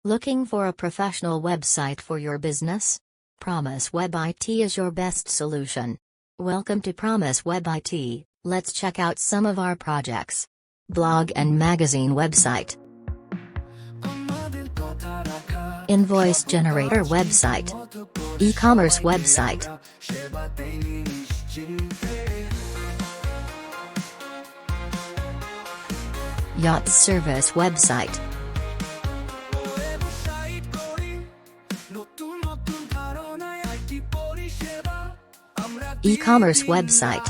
Looking for a professional website for your business? Promise Web IT is your best solution. Welcome to Promise Web IT. Let's check out some of our projects. Blog and magazine website. Invoice generator website. E-commerce website. Yacht service website. E-commerce website.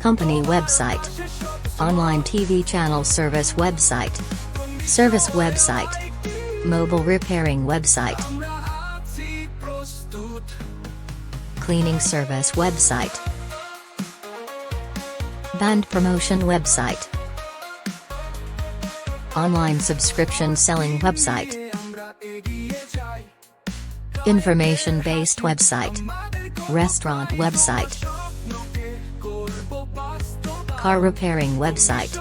Company website. Online TV channel service website. Service website. Mobile repairing website. Cleaning service website. Band promotion website. Online subscription selling website. Information-based website. Restaurant website. Car repairing website.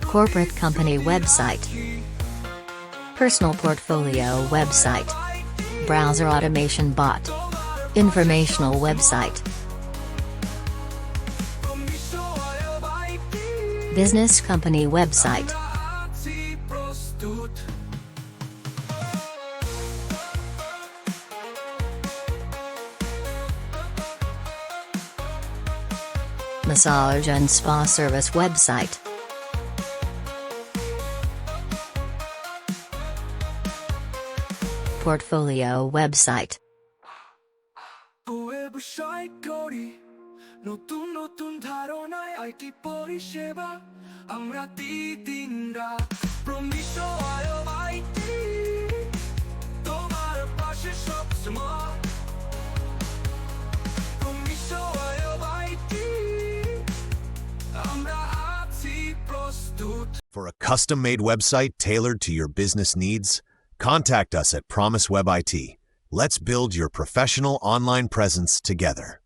Corporate company website. Personal portfolio website. Browser automation bot. Informational website. Business company website. Massage and spa service website. Portfolio website. For a custom-made website tailored to your business needs, contact us at Promise Web IT. Let's build your professional online presence together.